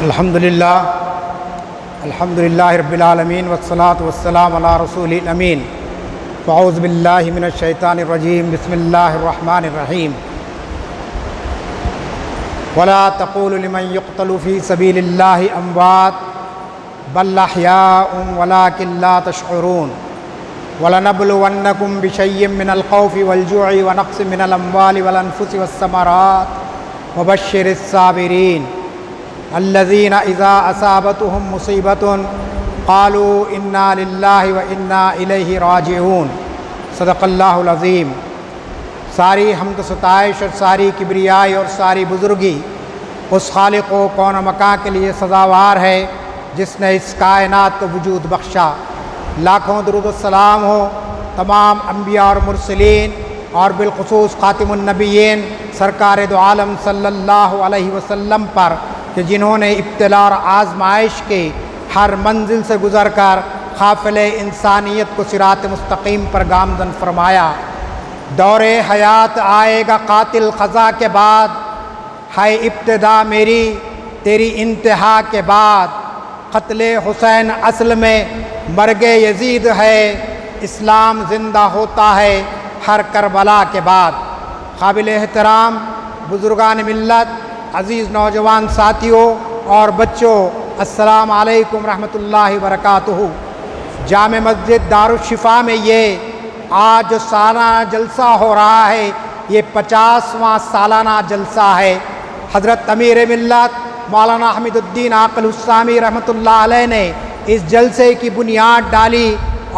الحمد للہ رب العالمین والصلاة والسلام علی رسول الامین فاعوذ باللہ من الشیطان الرجیم بسم اللہ الرحمن الرحیم ولا تقولوا لمن يقتل في سبيل الله اموات بل احیاء ولكن لا تشعرون ولنبلونكم بشيء من الخوف والجوع ونقص من الاموال والانفس والثمرات وبشر الصابرین الذين اذا اصابتهم مصیبۃ قالوا انا للہ وانا الیہ راجعون صدق اللہ العظیم۔ ساری حمد و ستائش اور ساری کبریائی اور ساری بزرگی اس خالق و کون و مکان کے لیے سزاوار ہے جس نے اس کائنات کو وجود بخشا۔ لاکھوں درود و سلام ہو تمام انبیاء اور مرسلین اور بالخصوص خاتم النبیین سرکار دو عالم صلی اللہ علیہ وسلم پر کہ جنہوں نے ابتلا اور آزمائش کے ہر منزل سے گزر کر قافل انسانیت کو صراط مستقیم پر گامزن فرمایا۔ دور حیات آئے گا قاتل خزاں کے بعد، ہے ابتدا میری تیری انتہا کے بعد۔ قتل حسین اصل میں مرگ یزید ہے، اسلام زندہ ہوتا ہے ہر کربلا کے بعد۔ قابل احترام بزرگان ملت، عزیز نوجوان ساتھیوں اور بچوں، السلام علیکم رحمۃ اللہ وبرکاتہ۔ جامع مسجد دارالشفا میں یہ آج جو سالانہ جلسہ ہو رہا ہے یہ 50واں سالانہ جلسہ ہے۔ حضرت امیر ملت مولانا حمید الدین عاقل السامی رحمۃ اللہ علیہ نے اس جلسے کی بنیاد ڈالی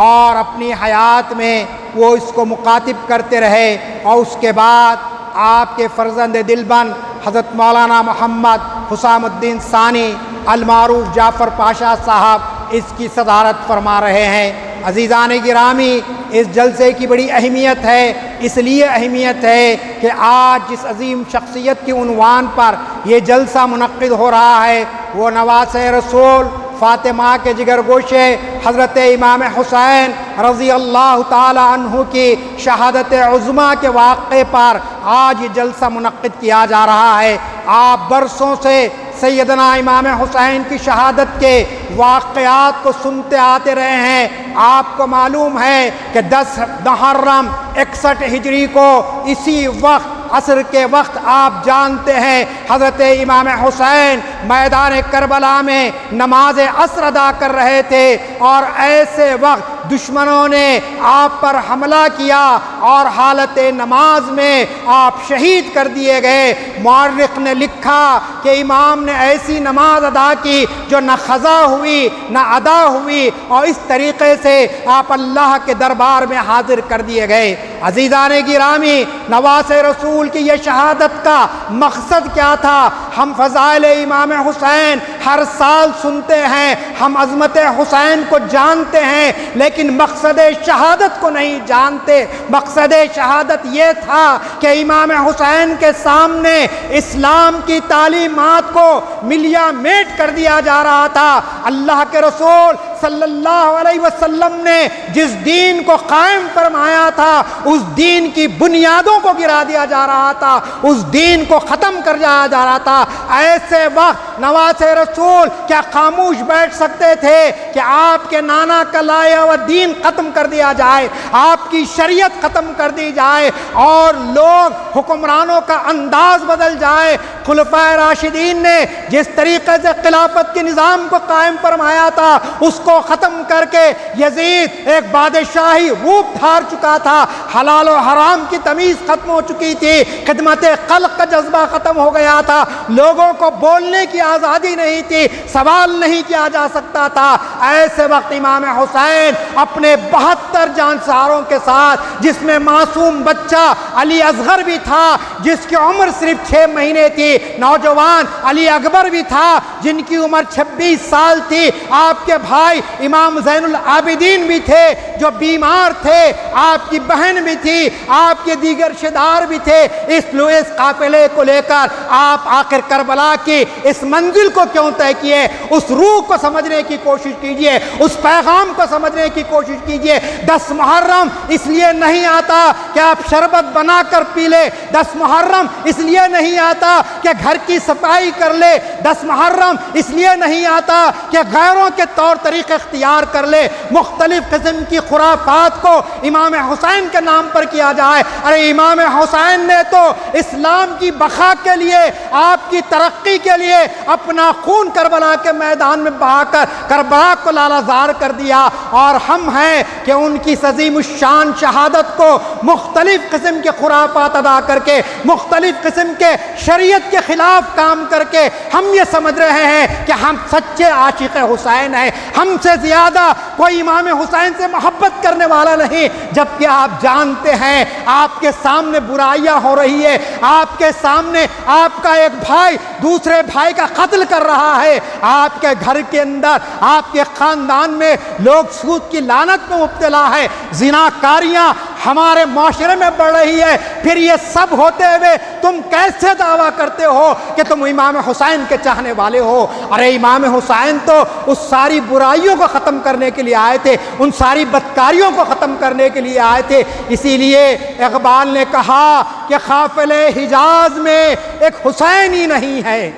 اور اپنی حیات میں وہ اس کو مخاطب کرتے رہے، اور اس کے بعد آپ کے فرزند دلبند حضرت مولانا محمد حسام الدین ثانی المعروف جعفر پاشا صاحب اس کی صدارت فرما رہے ہیں۔ عزیزان گرامی، اس جلسے کی بڑی اہمیت ہے، اس لیے اہمیت ہے کہ آج جس عظیم شخصیت کے عنوان پر یہ جلسہ منعقد ہو رہا ہے وہ نواز رسول فاطمہ کے جگر گوشے حضرت امام حسین رضی اللہ تعالی عنہ کی شہادت عظمیٰ کے واقعے پر آج یہ جلسہ منعقد کیا جا رہا ہے۔ آپ برسوں سے سیدنا امام حسین کی شہادت کے واقعات کو سنتے آتے رہے ہیں۔ آپ کو معلوم ہے کہ 10 محرم 61 ہجری کو اسی وقت عصر کے وقت آپ جانتے ہیں حضرت امام حسین میدان کربلا میں نماز عصر ادا کر رہے تھے، اور ایسے وقت دشمنوں نے آپ پر حملہ کیا اور حالت نماز میں آپ شہید کر دیے گئے۔ مورخ نے لکھا کہ امام نے ایسی نماز ادا کی جو نہ قضا ہوئی نہ ادا ہوئی، اور اس طریقے سے آپ اللہ کے دربار میں حاضر کر دیے گئے۔ عزیزان گرامی، نواز رسول کی یہ شہادت کا مقصد کیا تھا؟ ہم فضائل امام حسین ہر سال سنتے ہیں، ہم عظمت حسین کو جانتے ہیں، لیکن مقصد شہادت کو نہیں جانتے۔ مقصد شہادت یہ تھا کہ امام حسین کے سامنے اسلام کی تعلیمات کو ملیا میٹ کر دیا جا رہا تھا۔ اللہ کے رسول صلی اللہ علیہ وسلم نے جس دین کو قائم فرمایا تھا اس دین کی بنیادوں کو گرا دیا جا رہا تھا، اس دین کو ختم کر دیا جا رہا تھا۔ ایسے وقت نواز رسول کیا خاموش بیٹھ سکتے تھے کہ آپ کے نانا کا لایا ہوا دین ختم کر دیا جائے، آپ کی شریعت ختم کر دی جائے اور لوگ حکمرانوں کا انداز بدل جائے؟ خلفائے راشدین نے جس طریقے سے خلافت کے نظام کو قائم فرمایا تھا اس کو ختم کر کے یزید ایک بادشاہی روپ دھار چکا تھا، حلال و حرام کی تمیز ختم ہو چکی تھی، خدمت خلق کا جذبہ ختم ہو گیا تھا، لوگوں کو بولنے کی آزادی نہیں تھی، سوال نہیں کیا جا سکتا تھا۔ ایسے وقت امام حسین اپنے 72 جانساروں کے ساتھ، جس میں معصوم بچہ علی اصغر بھی تھا جس کی عمر صرف 6 مہینے تھی، نوجوان علی اکبر بھی تھا جن کی عمر 26 سال تھی، آپ کے بھائی امام زین العابدین بھی تھے جو بیمار تھے، آپ کی بہن بھی تھی، آپ کے دیگر رشتہ دار بھی تھے۔ اس قافلے کو لے کر آپ آخر کربلا کی اس منزل کو کیوں طے کیے؟ اس روح کو سمجھنے کی کوشش کیجئے، اس پیغام کو سمجھنے کی کوشش کیجئے۔ 10 محرم اس لیے نہیں آتا کہ آپ شربت بنا کر پی لے، 10 محرم اس لیے نہیں آتا کہ گھر کی صفائی کر لے، 10 محرم اس لیے نہیں آتا کہ غیروں کے طور طریقے اختیار کر لے، مختلف قسم کی خرافات کو امام حسین کے نام پر کیا جائے۔ ارے امام حسین نے تو اسلام کی بقا کے لیے، آپ کی ترقی کے لیے اپنا خون کربلا کے میدان میں بہا کر کربلا کو لالہزار کر دیا، اور ہم ہیں کہ ان کی عظیم الشان شہادت کو مختلف قسم کے خرافات ادا کر کے، مختلف قسم کے شریعت کے خلاف کام کر کے ہم یہ سمجھ رہے ہیں کہ ہم سچے عاشق حسین ہیں، ہم سے زیادہ کوئی امام حسین سے محبت کرنے والا نہیں، جبکہ آپ جانتے ہیں آپ کے سامنے برائیاں ہو رہی ہے، آپ کے سامنے آپ کا ایک بھائی دوسرے بھائی کا قتل کر رہا ہے، آپ کے گھر کے اندر آپ کے خاندان میں لوگ سود کی لعنت میں مبتلا ہے، زناکاریاں ہمارے معاشرے میں بڑھ رہی ہے، پھر یہ سب ہوتے ہوئے تم کیسے دعویٰ کرتے ہو کہ تم امام حسین کے چاہنے والے ہو؟ ارے امام حسین تو اس ساری برائیوں کو ختم کرنے کے لیے آئے تھے، ان ساری بدکاریوں کو ختم کرنے کے لیے آئے تھے۔ اسی لیے اقبال نے کہا کہ قافلے حجاز میں ایک حسین ہی نہیں ہے،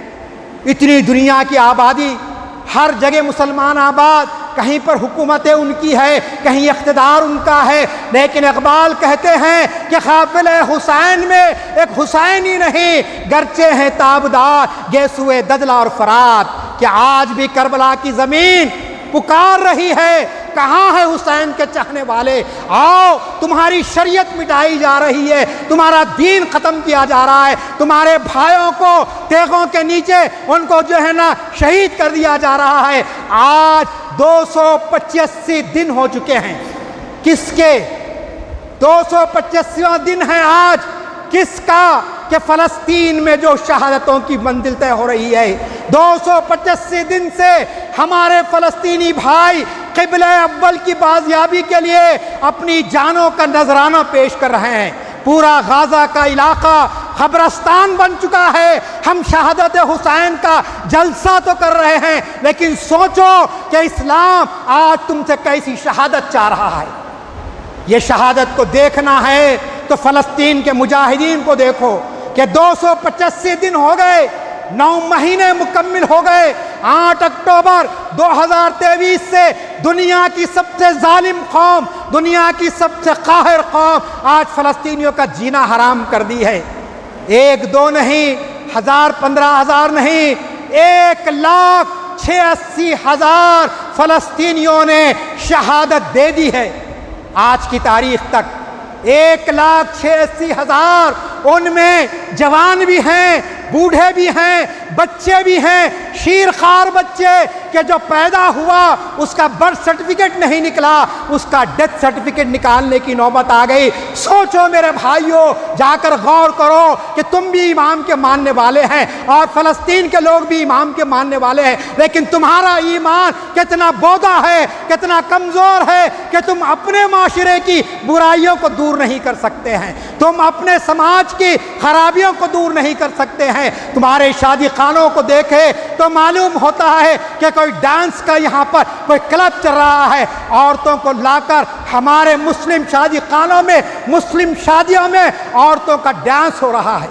اتنی دنیا کی آبادی، ہر جگہ مسلمان آباد، کہیں پر حکومت ان کی ہے، کہیں اقتدار ان کا ہے، لیکن اقبال کہتے ہیں کہ قافلہ حسین میں ایک حسین ہی نہیں، گرچہ ہیں تابدار گیسوئے دجلہ اور فرات، کہ آج بھی کربلا کی زمین پکار رہی ہے، کہاں ہے حسین کے چاہنے والے؟ آؤ، تمہاری شریعت مٹائی جا رہی ہے، تمہارا دین ختم کیا جا رہا ہے، تمہارے بھائیوں کو تیغوں کے نیچے ان کو جو ہے نا شہید کر دیا جا رہا ہے۔ آج 285 دن ہو چکے ہیں، کس کے 285واں دن ہے آج؟ کس کا؟ کہ فلسطین میں جو شہادتوں کی منزل طے ہو رہی ہے، 285 دن سے ہمارے فلسطینی بھائی قبلہ اول کی بازیابی کے لیے اپنی جانوں کا نذرانہ پیش کر رہے ہیں۔ پورا غازہ کا علاقہ قبرستان بن چکا ہے، ہم شہادت حسین کا جلسہ تو کر رہے ہیں، لیکن سوچو کہ اسلام آج تم سے کیسی شہادت چاہ رہا ہے۔ یہ شہادت کو دیکھنا ہے تو فلسطین کے مجاہدین کو دیکھو کہ 285 دن ہو گئے، 9 مہینے مکمل ہو گئے، 8 اکتوبر 2023 سے دنیا کی سب سے ظالم قوم، دنیا کی سب سے قاہر قوم آج فلسطینیوں کا جینا حرام کر دی ہے۔ 1 2 نہیں، 1000 15,000 نہیں، 1,86,000 فلسطینیوں نے شہادت دے دی ہے آج کی تاریخ تک۔ 1,86,000 ان میں جوان بھی ہیں، بوڑھے بھی ہیں، بچے بھی ہیں، شیرخوار بچے کہ جو پیدا ہوا اس کا برتھ سرٹیفکیٹ نہیں نکلا، اس کا ڈیتھ سرٹیفکیٹ نکالنے کی نوبت آ گئی۔ سوچو میرے بھائیوں، جا کر غور کرو کہ تم بھی امام کے ماننے والے ہیں اور فلسطین کے لوگ بھی امام کے ماننے والے ہیں، لیکن تمہارا ایمان کتنا بودا ہے، کتنا کمزور ہے کہ تم اپنے معاشرے کی برائیوں کو دور نہیں کر سکتے ہیں، تم اپنے سماج کی خرابیوں کو دور نہیں کر سکتے ہیں۔ تمہارے شادی خانوں کو دیکھے تو معلوم ہوتا ہے کہ کوئی ڈانس کا یہاں پر کوئی کلب چل رہا ہے، عورتوں کو لا کر ہمارے مسلم شادی خانوں میں، مسلم شادیوں میں عورتوں کا ڈانس ہو رہا ہے۔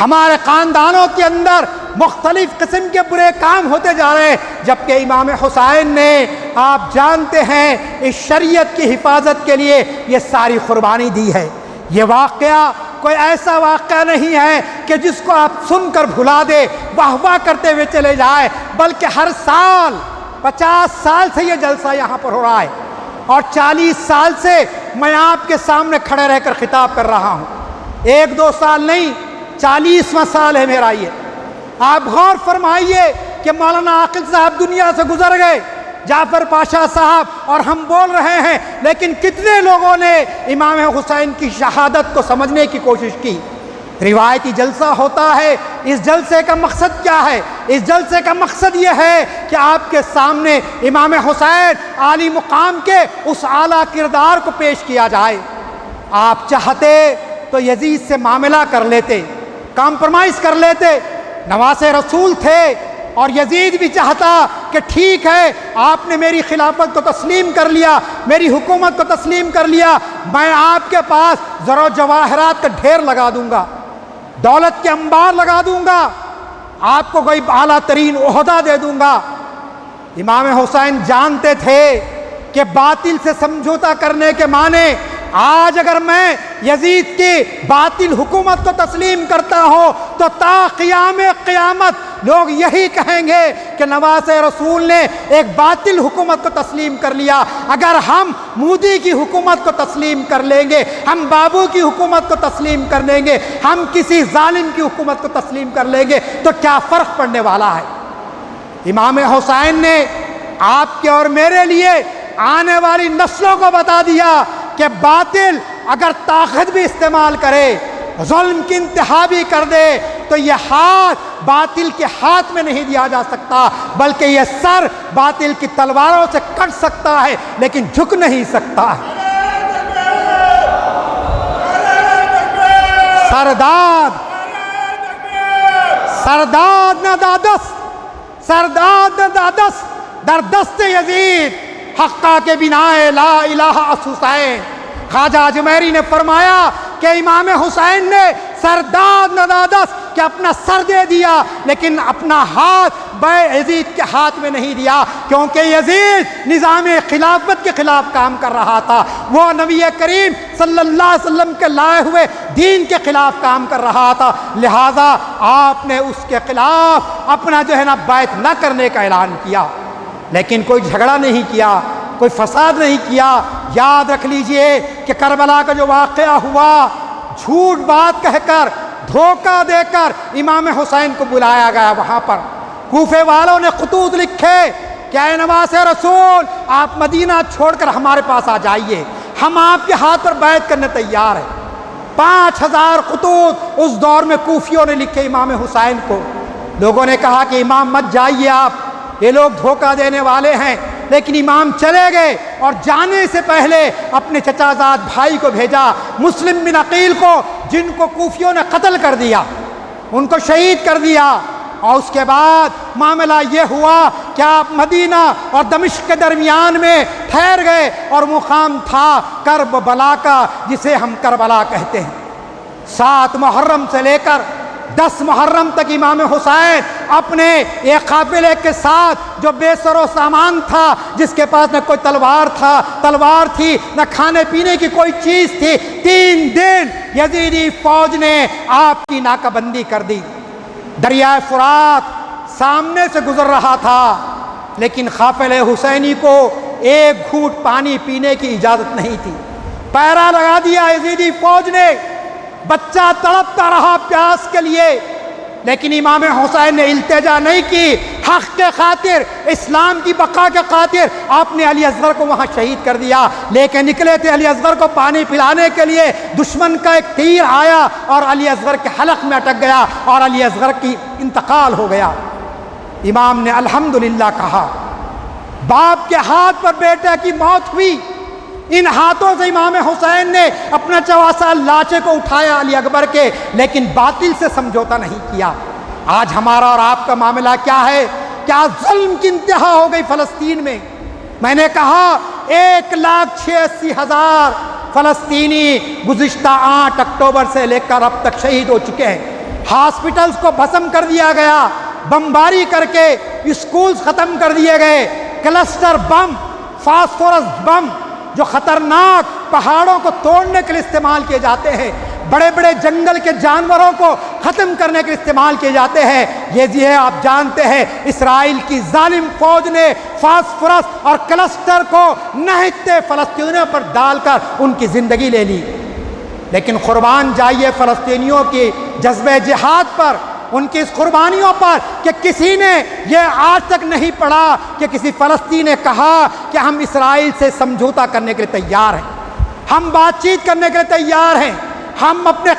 ہمارے خاندانوں کے اندر مختلف قسم کے برے کام ہوتے جا رہے ہیں، جبکہ امام حسین نے، آپ جانتے ہیں، اس شریعت کی حفاظت کے لیے یہ ساری قربانی دی ہے۔ یہ واقعہ کوئی ایسا واقعہ نہیں ہے کہ جس کو آپ سن کر بھلا دے، واہ واہ کرتے ہوئے چلے جائے، بلکہ ہر سال 50 سال سے یہ جلسہ یہاں پر ہو رہا ہے، اور 40 سال سے میں آپ کے سامنے کھڑے رہ کر خطاب کر رہا ہوں۔ 1 2 سال نہیں، 40واں سال ہے میرا یہ۔ آپ غور فرمائیے کہ مولانا عاقل صاحب دنیا سے گزر گئے، جعفر پاشا صاحب، اور ہم بول رہے ہیں، لیکن کتنے لوگوں نے امام حسین کی شہادت کو سمجھنے کی کوشش کی؟ روایتی جلسہ ہوتا ہے، اس جلسے کا مقصد کیا ہے؟ اس جلسے کا مقصد یہ ہے کہ آپ کے سامنے امام حسین عالی مقام کے اس اعلیٰ کردار کو پیش کیا جائے۔ آپ چاہتے تو یزید سے معاملہ کر لیتے، کمپرومائز کر لیتے، نواسے رسول تھے، اور یزید بھی چاہتا کہ ٹھیک ہے آپ نے میری خلافت کو تسلیم کر لیا، میری حکومت کو تسلیم کر لیا، میں آپ کے پاس زر و جواہرات کا ڈھیر لگا دوں گا، دولت کے انبار لگا دوں گا، آپ کو کوئی اعلیٰ ترین عہدہ دے دوں گا۔ امام حسین جانتے تھے کہ باطل سے سمجھوتا کرنے کے معنی، آج اگر میں یزید کی باطل حکومت کو تسلیم کرتا ہوں تو تا قیام قیامت لوگ یہی کہیں گے کہ نواز رسول نے ایک باطل حکومت کو تسلیم کر لیا۔ اگر ہم مودی کی حکومت کو تسلیم کر لیں گے، ہم بابو کی حکومت کو تسلیم کر لیں گے، ہم کسی ظالم کی حکومت کو تسلیم کر لیں گے تو کیا فرق پڑنے والا ہے؟ امام حسین نے آپ کے اور میرے لیے آنے والی نسلوں کو بتا دیا کہ باطل اگر طاقت بھی استعمال کرے، ظلم کی انتہا بھی کر دے، تو یہ ہاتھ باطل کے ہاتھ میں نہیں دیا جا سکتا، بلکہ یہ سر باطل کی تلواروں سے کٹ سکتا ہے لیکن جھک نہیں سکتا ہے۔ سرداد نہ دادس در دست یزید، حقہ کے بنائے لا الہ حسین۔ خواجہ اجمیری نے فرمایا کہ امام حسین نے سرداد ندادس کہ اپنا سر دے دیا لیکن اپنا ہاتھ بے یزید کے ہاتھ میں نہیں دیا، کیونکہ یزید نظام خلافت کے خلاف کام کر رہا تھا، وہ نبی کریم صلی اللہ علیہ وسلم کے لائے ہوئے دین کے خلاف کام کر رہا تھا، لہٰذا آپ نے اس کے خلاف اپنا جو ہے نا بیعت نہ کرنے کا اعلان کیا، لیکن کوئی جھگڑا نہیں کیا، کوئی فساد نہیں کیا۔ یاد رکھ لیجئے کہ کربلا کا جو واقعہ ہوا، جھوٹ بات کہہ کر، دھوکہ دے کر امام حسین کو بلایا گیا وہاں پر، کوفے والوں نے خطوط لکھے کہ اے نواز رسول آپ مدینہ چھوڑ کر ہمارے پاس آ جائیے، ہم آپ کے ہاتھ پر بیعت کرنے تیار ہیں۔ 5000 خطوط اس دور میں کوفیوں نے لکھے امام حسین کو۔ لوگوں نے کہا کہ امام مت جائیے آپ، یہ لوگ دھوکہ دینے والے ہیں، لیکن امام چلے گئے اور جانے سے پہلے اپنے چچا زاد بھائی کو بھیجا، مسلم بن عقیل کو، جن کو کوفیوں نے قتل کر دیا، ان کو شہید کر دیا۔ اور اس کے بعد معاملہ یہ ہوا کہ آپ مدینہ اور دمشق کے درمیان میں ٹھہر گئے، اور مقام تھا کربلا کا، جسے ہم کربلا کہتے ہیں۔ 7 محرم سے لے کر 10 محرم تک امام حسین اپنے ایک قافلے کے ساتھ، جو بے سر و سامان تھا، جس کے پاس نہ کوئی تلوار تھی، نہ کھانے پینے کی کوئی چیز تھی، 3 دن یزیدی فوج نے آپ کی ناکہ بندی کر دی۔ دریائے فرات سامنے سے گزر رہا تھا، لیکن قافلے حسینی کو ایک گھونٹ پانی پینے کی اجازت نہیں تھی۔ پہرا لگا دیا یزیدی فوج نے، بچہ تڑپتا رہا پیاس کے لیے، لیکن امام حسین نے التجا نہیں کی۔ حق کے خاطر، اسلام کی بقا کے خاطر آپ نے علی اصغر کو وہاں شہید کر دیا، لیکن نکلے تھے علی اصغر کو پانی پلانے کے لیے، دشمن کا ایک تیر آیا اور علی اصغر کے حلق میں اٹک گیا اور علی اصغر کی انتقال ہو گیا۔ امام نے الحمدللہ کہا۔ باپ کے ہاتھ پر بیٹے کی موت ہوئی، ان ہاتھوں سے امام حسین نے اپنا 14 سال لاچے کو اٹھایا علی اکبر کے، لیکن باطل سے سمجھوتا نہیں کیا۔ آج ہمارا اور آپ کا معاملہ کیا ہے؟ کیا ظلم کی انتہا ہو گئی فلسطین میں؟ میں نے کہا 1,86,000 فلسطینی گزشتہ 8 اکتوبر سے لے کر اب تک شہید ہو چکے ہیں۔ ہاسپٹلز کو بھسم کر دیا گیا، بمباری کر کے اسکولز ختم کر دیے گئے، کلسٹر بم، فاسفورس بم جو خطرناک پہاڑوں کو توڑنے کے لیے استعمال کیے جاتے ہیں، بڑے بڑے جنگل کے جانوروں کو ختم کرنے کے لیے استعمال کیے جاتے ہیں، یہ آپ جانتے ہیں اسرائیل کی ظالم فوج نے فاسفورس اور کلسٹر کو نہتے فلسطینیوں پر ڈال کر ان کی زندگی لے لی۔ لیکن قربان جائیے فلسطینیوں کی جذبہ جہاد پر، ان کی اس قربانیوں پر کہ کسی نے یہ آج تک نہیں پڑھا کہ کسی فلسطینی نے کہا کہ ہم اسرائیل سے سمجھوتا کرنے کے لیے تیار ہیں، ہم بات چیت کرنے کے لیے تیار ہیں، ہم اپنے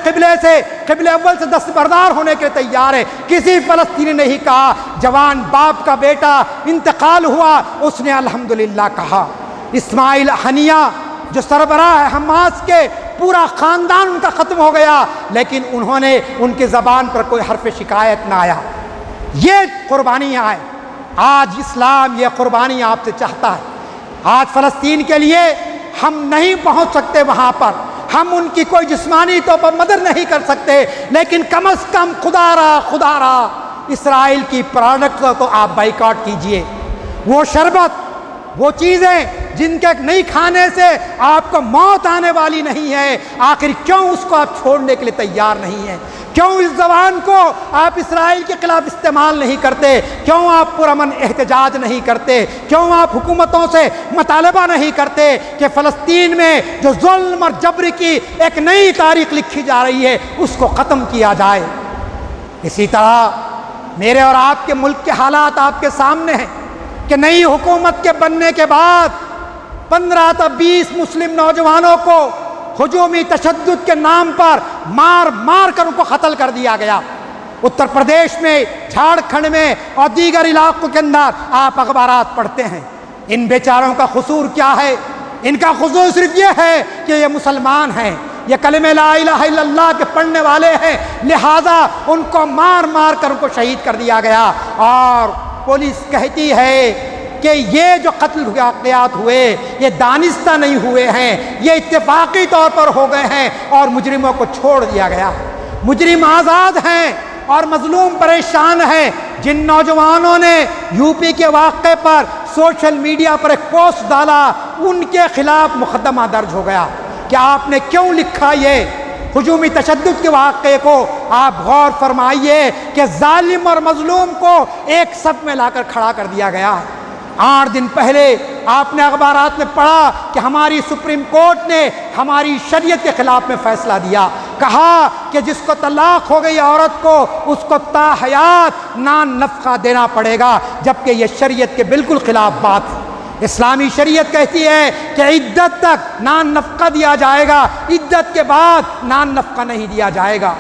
قبلے اول سے دستبردار ہونے کے لیے تیار ہیں۔ کسی فلسطینی نے نہیں کہا۔ جوان باپ کا بیٹا انتقال ہوا، اس نے الحمدللہ کہا۔ اسماعیل ہنیہ جو سربراہ ہے حماس کے، پورا خاندان ان کا ختم ہو گیا، لیکن انہوں نے ان کی زبان پر کوئی حرف شکایت نہ آیا۔ یہ قربانیاں آئے۔ آج اسلام یہ قربانی آپ سے چاہتا ہے۔ آج فلسطین کے لیے ہم نہیں پہنچ سکتے وہاں پر، ہم ان کی کوئی جسمانی طور پر مدد نہیں کر سکتے، لیکن کم از کم خدا را اسرائیل کی پروڈکٹ تو آپ بائیکاٹ کیجئے۔ وہ شربت، وہ چیزیں جن کے نہیں کھانے سے آپ کو موت آنے والی نہیں ہے، آخر کیوں اس کو آپ چھوڑنے کے لیے تیار نہیں ہیں؟ کیوں اس زبان کو آپ اسرائیل کے خلاف استعمال نہیں کرتے؟ کیوں آپ پرامن احتجاج نہیں کرتے؟ کیوں آپ حکومتوں سے مطالبہ نہیں کرتے کہ فلسطین میں جو ظلم اور جبر کی ایک نئی تاریخ لکھی جا رہی ہے اس کو ختم کیا جائے؟ اسی طرح میرے اور آپ کے ملک کے حالات آپ کے سامنے ہیں کہ نئی حکومت کے بننے کے بعد 15 تا 20 مسلم نوجوانوں کو ہجومی تشدد کے نام پر مار کر ان کو قتل کر دیا گیا۔ اتر پردیش میں، جھارکھنڈ میں اور دیگر علاقوں کے اندر آپ اخبارات پڑھتے ہیں۔ ان بیچاروں کا قصور کیا ہے؟ ان کا قصور صرف یہ ہے کہ یہ مسلمان ہیں، یہ کلمہ لا الہ الا اللہ کے پڑھنے والے ہیں، لہذا ان کو مار کر ان کو شہید کر دیا گیا۔ اور پولیس کہتی ہے کہ یہ جو قتل واقعات ہوئے یہ دانستہ نہیں ہوئے ہیں، یہ اتفاقی طور پر ہو گئے ہیں اور مجرموں کو چھوڑ دیا گیا۔ مجرم آزاد ہیں اور مظلوم پریشان ہیں۔ جن نوجوانوں نے یو پی کے واقعے پر سوشل میڈیا پر ایک پوسٹ ڈالا، ان کے خلاف مقدمہ درج ہو گیا کہ آپ نے کیوں لکھا یہ ہجومی تشدد کے واقعے کو؟ آپ غور فرمائیے کہ ظالم اور مظلوم کو ایک صف میں لا کر کھڑا کر دیا گیا ہے۔ 8 دن پہلے آپ نے اخبارات میں پڑھا کہ ہماری سپریم کورٹ نے ہماری شریعت کے خلاف میں فیصلہ دیا، کہا کہ جس کو طلاق ہو گئی عورت کو اس کو تا حیات نان نفقہ دینا پڑے گا، جبکہ یہ شریعت کے بالکل خلاف بات ہے۔ اسلامی شریعت کہتی ہے کہ عدت تک نان نفقہ دیا جائے گا، عدت کے بعد نان نفقہ نہیں دیا جائے گا۔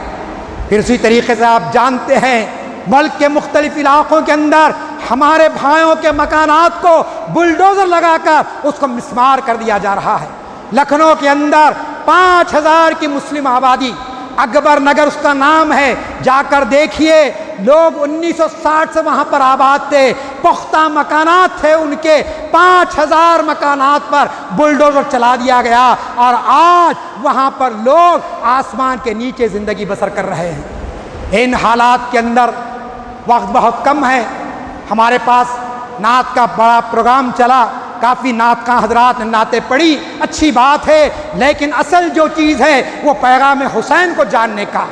پھر اسی طریقے سے آپ جانتے ہیں ملک کے مختلف علاقوں کے اندر ہمارے بھائیوں کے مکانات کو بلڈوزر لگا کر اس کو مسمار کر دیا جا رہا ہے۔ لکھنؤ کے اندر 5000 کی مسلم آبادی، اکبر نگر اس کا نام ہے، جا کر دیکھیے، لوگ 1960 سے وہاں پر آباد تھے، پختہ مکانات تھے ان کے، 5000 مکانات پر بلڈوزر چلا دیا گیا اور آج وہاں پر لوگ آسمان کے نیچے زندگی بسر کر رہے ہیں۔ ان حالات کے اندر وقت بہت کم ہے، ہمارے پاس نعت کا بڑا پروگرام چلا، کافی نعت کا حضرات نے نعتیں پڑھی، اچھی بات ہے، لیکن اصل جو چیز ہے وہ پیغام حسین کو جاننے کا،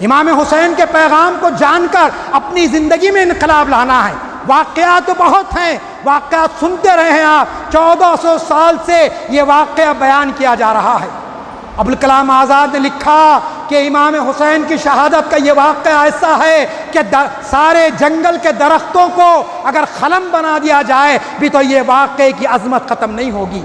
امام حسین کے پیغام کو جان کر اپنی زندگی میں انقلاب لانا ہے۔ واقعات تو بہت ہیں، واقعات سنتے رہے ہیں آپ، 1400 سال سے یہ واقعہ بیان کیا جا رہا ہے۔ ابوالکلام آزاد نے لکھا کہ امام حسین کی شہادت کا یہ واقعہ ایسا ہے کہ سارے جنگل کے درختوں کو اگر قلم بنا دیا جائے بھی تو یہ واقعے کی عظمت ختم نہیں ہوگی،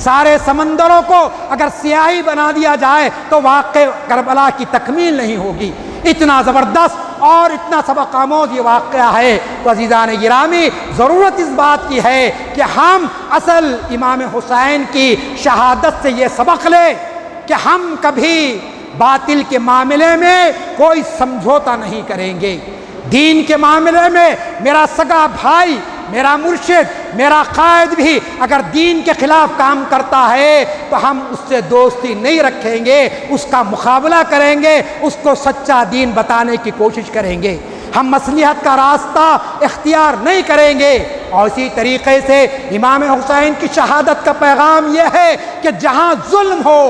سارے سمندروں کو اگر سیاہی بنا دیا جائے تو واقعہ کربلا کی تکمیل نہیں ہوگی۔ اتنا زبردست اور اتنا سبق آموز یہ واقعہ ہے۔ تو عزیزان گرامی، ضرورت اس بات کی ہے کہ ہم اصل امام حسین کی شہادت سے یہ سبق لیں کہ ہم کبھی باطل کے معاملے میں کوئی سمجھوتا نہیں کریں گے۔ دین کے معاملے میں میرا سگا بھائی، میرا مرشد، میرا قائد بھی اگر دین کے خلاف کام کرتا ہے تو ہم اس سے دوستی نہیں رکھیں گے، اس کا مقابلہ کریں گے، اس کو سچا دین بتانے کی کوشش کریں گے، ہم مصلحت کا راستہ اختیار نہیں کریں گے۔ اور اسی طریقے سے امام حسین کی شہادت کا پیغام یہ ہے کہ جہاں ظلم ہو،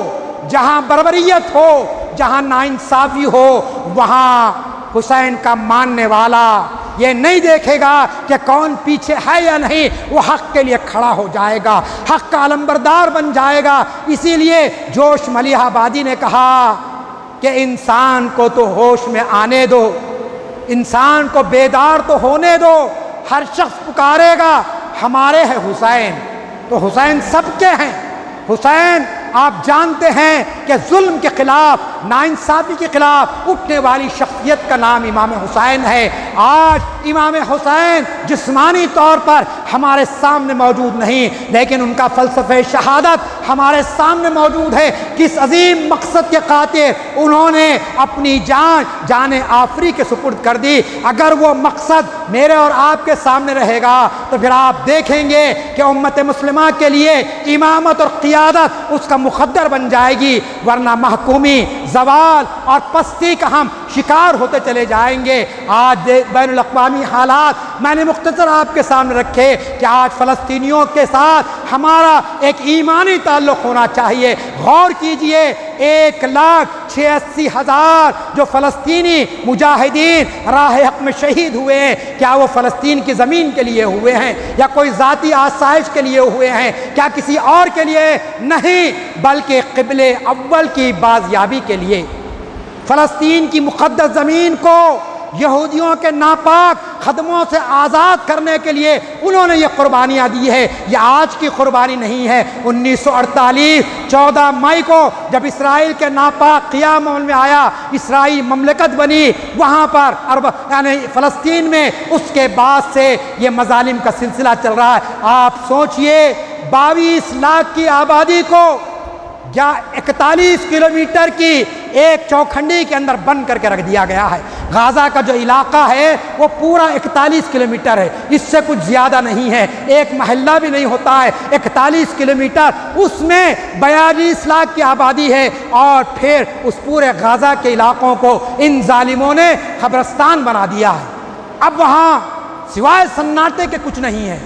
جہاں بربریت ہو، جہاں ناانصافی ہو، وہاں حسین کا ماننے والا یہ نہیں دیکھے گا کہ کون پیچھے ہے یا نہیں، وہ حق کے لیے کھڑا ہو جائے گا، حق کا علمبردار بن جائے گا۔ اسی لیے جوش ملیح آبادی نے کہا کہ انسان کو تو ہوش میں آنے دو، انسان کو بیدار تو ہونے دو، ہر شخص پکارے گا ہمارے ہے حسین، تو حسین سب کے ہیں۔ حسین آپ جانتے ہیں کہ ظلم کے خلاف، ناانصافی کے خلاف اٹھنے والی شخصیت کا نام امام حسین ہے۔ آج امام حسین جسمانی طور پر ہمارے سامنے موجود نہیں، لیکن ان کا فلسفہ شہادت ہمارے سامنے موجود ہے۔ کس عظیم مقصد کے خاطر انہوں نے اپنی جان آفری کے سپرد کر دی۔ اگر وہ مقصد میرے اور آپ کے سامنے رہے گا تو پھر آپ دیکھیں گے کہ امت مسلمہ کے لیے امامت اور قیادت اس کا مخدر بن جائے گی، ورنہ محکومی، زوال اور پستی کا ہم شکار ہوتے چلے جائیں گے۔ آج بین الاقوامی حالات میں نے مختصر آپ کے سامنے رکھے کہ آج فلسطینیوں کے ساتھ ہمارا ایک ایمانی تعلق ہونا چاہیے۔ غور کیجئے، 1,86,000 جو فلسطینی مجاہدین راہ حق میں شہید ہوئے ہیں، کیا وہ فلسطین کی زمین کے لیے ہوئے ہیں یا کوئی ذاتی آسائش کے لیے ہوئے ہیں؟ کیا کسی اور کے لیے؟ نہیں، بلکہ قبلِ اول کی بازیابی کے لیے۔ فلسطین کی مقدس زمین کو یہودیوں کے ناپاک خدموں سے آزاد کرنے کے لیے انہوں نے یہ قربانیاں دی ہے۔ یہ آج کی قربانی نہیں ہے۔ 1948 14 مئی کو جب اسرائیل کے ناپاک قیام عمل میں آیا، اسرائیل مملکت بنی وہاں پر یعنی فلسطین میں، اس کے بعد سے یہ مظالم کا سلسلہ چل رہا ہے۔ آپ سوچئے 22 لاکھ کی آبادی کو یا 41 کلومیٹر کی ایک چوکھنڈی کے اندر بند کر کے رکھ دیا گیا ہے۔ غازہ کا جو علاقہ ہے وہ پورا 41 کلومیٹر ہے، اس سے کچھ زیادہ نہیں ہے، ایک محلہ بھی نہیں ہوتا ہے۔ 41 کلومیٹر، اس میں 42 لاکھ کی آبادی ہے، اور پھر اس پورے غازہ کے علاقوں کو ان ظالموں نے قبرستان بنا دیا ہے۔ اب وہاں سوائے سناٹے کے کچھ نہیں ہے۔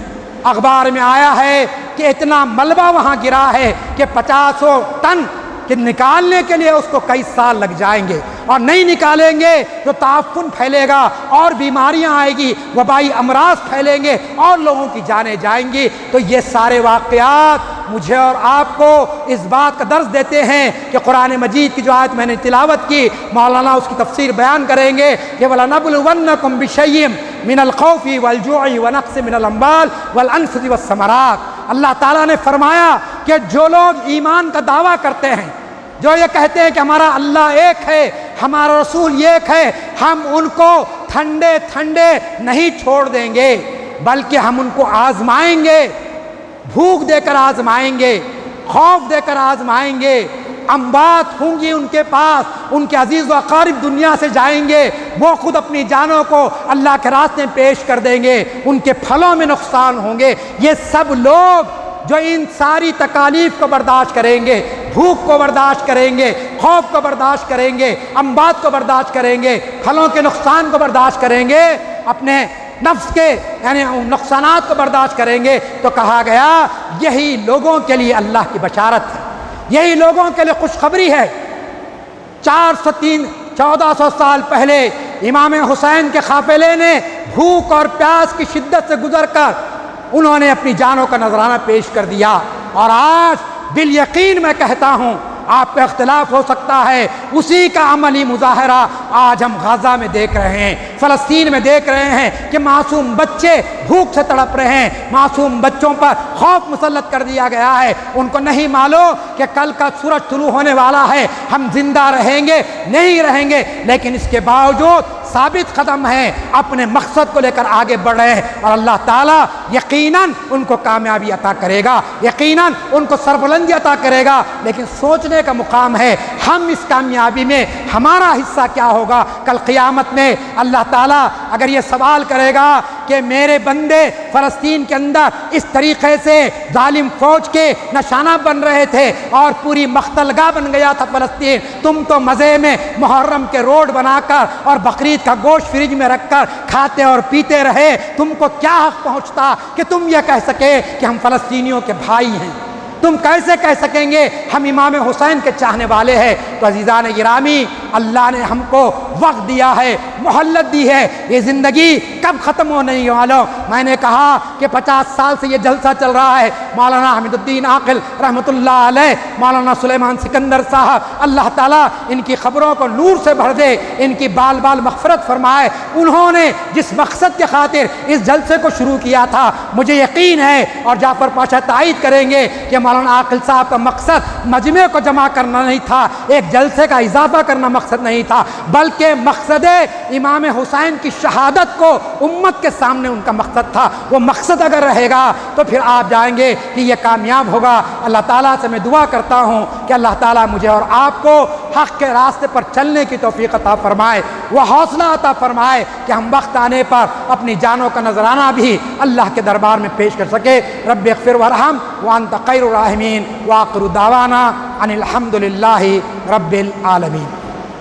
اخبار میں آیا ہے کہ اتنا ملبہ وہاں گرا ہے کہ 50 ٹن کہ نکالنے کے لیے اس کو کئی سال لگ جائیں گے، اور نہیں نکالیں گے تو تعفن پھیلے گا اور بیماریاں آئے گی، وبائی امراض پھیلیں گے اور لوگوں کی جانیں جائیں گی۔ تو یہ سارے واقعات مجھے اور آپ کو اس بات کا درس دیتے ہیں کہ قرآن مجید کی جو آیت میں نے تلاوت کی، مولانا اس کی تفسیر بیان کریں گے کہ وَلَنَبْلُوَنَّكُمْ بِشَيْءٍ مِّنَ الْخَوْفِ وَالْجُوعِ وَنَقْصٍ مِّنَ الْأَمْوَالِ وَالْأَنفُسِ وَالثَّمَرَاتِ۔ اللہ تعالیٰ نے فرمایا کہ جو لوگ ایمان کا دعویٰ کرتے ہیں، جو یہ کہتے ہیں کہ ہمارا اللہ ایک ہے، ہمارا رسول ایک ہے، ہم ان کو ٹھنڈے نہیں چھوڑ دیں گے، بلکہ ہم ان کو آزمائیں گے، بھوک دے کر آزمائیں گے، خوف دے کر آزمائیں گے۔ اموات ہوں گی ان کے پاس، ان کے عزیز و اقارب دنیا سے جائیں گے، وہ خود اپنی جانوں کو اللہ کے راستے میں پیش کر دیں گے، ان کے پھلوں میں نقصان ہوں گے۔ یہ سب لوگ جو ان ساری تکالیف کو برداشت کریں گے، بھوک کو برداشت کریں گے، خوف کو برداشت کریں گے، اموات کو برداشت کریں گے، پھلوں کے نقصان کو برداشت کریں گے، اپنے نفس کے یعنی نقصانات کو برداشت کریں گے، تو کہا گیا یہی لوگوں کے لیے اللہ کی بشارت ہے، یہی لوگوں کے لیے خوشخبری ہے۔ 1400 سال پہلے امام حسین کے قافلے نے بھوک اور پیاس کی شدت سے گزر کر انہوں نے اپنی جانوں کا نذرانہ پیش کر دیا، اور آج بالیقین میں کہتا ہوں، آپ پہ اختلاف ہو سکتا ہے، اسی کا عملی مظاہرہ آج ہم غزہ میں دیکھ رہے ہیں، فلسطین میں دیکھ رہے ہیں کہ معصوم بچے بھوک سے تڑپ رہے ہیں، معصوم بچوں پر خوف مسلط کر دیا گیا ہے۔ ان کو نہیں معلوم کہ کل کا سورج طلوع ہونے والا ہے، ہم زندہ رہیں گے نہیں رہیں گے، لیکن اس کے باوجود ثابت قدم ہیں، اپنے مقصد کو لے کر آگے بڑھ رہے ہیں، اور اللہ تعالیٰ یقیناً ان کو کامیابی عطا کرے گا، یقیناً ان کو سربلندی عطا کرے گا۔ لیکن سوچنے کا مقام ہے ہم اس کامیابی میں ہمارا حصہ کیا ہوگا۔ کل قیامت میں اللہ تعالیٰ اگر یہ سوال کرے گا کہ میرے بندے فلسطین کے اندر اس طریقے سے ظالم فوج کے نشانہ بن رہے تھے اور پوری مقتل گاہ بن گیا تھا فلسطین، تم تو مزے میں محرم کے روڈ بنا کر اور بقرعید کا گوشت فریج میں رکھ کر کھاتے اور پیتے رہے، تم کو کیا حق پہنچتا کہ تم یہ کہہ سکے کہ ہم فلسطینیوں کے بھائی ہیں؟ تم کیسے کہہ سکیں گے ہم امام حسین کے چاہنے والے ہیں؟ تو عزیزان گرامی، اللہ نے ہم کو وقت دیا ہے، مہلت دی ہے، یہ زندگی کب ختم ہونے والوں۔ میں نے کہا کہ 50 سال سے یہ جلسہ چل رہا ہے، مولانا حمید الدین عاقل رحمۃ اللہ علیہ، مولانا سلیمان سکندر صاحب، اللہ تعالیٰ ان کی خبروں کو نور سے بھر دے، ان کی بال بال مغفرت فرمائے۔ انہوں نے جس مقصد کے خاطر اس جلسے کو شروع کیا تھا، مجھے یقین ہے اور جعفر پاشا تائید کریں گے کہ مولانا مولانا عاقل صاحب کا مقصد مجمع کو جمع کرنا نہیں تھا، ایک جلسے کا اضافہ کرنا مقصد نہیں تھا، بلکہ مقصد امام حسین کی شہادت کو امت کے سامنے ان کا مقصد تھا۔ وہ مقصد اگر رہے گا تو پھر آپ جائیں گے کہ یہ کامیاب ہوگا۔ اللہ تعالیٰ سے میں دعا کرتا ہوں کہ اللہ تعالیٰ مجھے اور آپ کو حق کے راستے پر چلنے کی توفیق عطا فرمائے، وہ حوصلہ عطا فرمائے کہ ہم وقت آنے پر اپنی جانوں کا نذرانہ بھی اللہ کے دربار میں پیش کر سکے۔ رب اغفر وارحم وانت خیر الراحمین، وآخر دعوانا ان الحمد للہ رب العالمین۔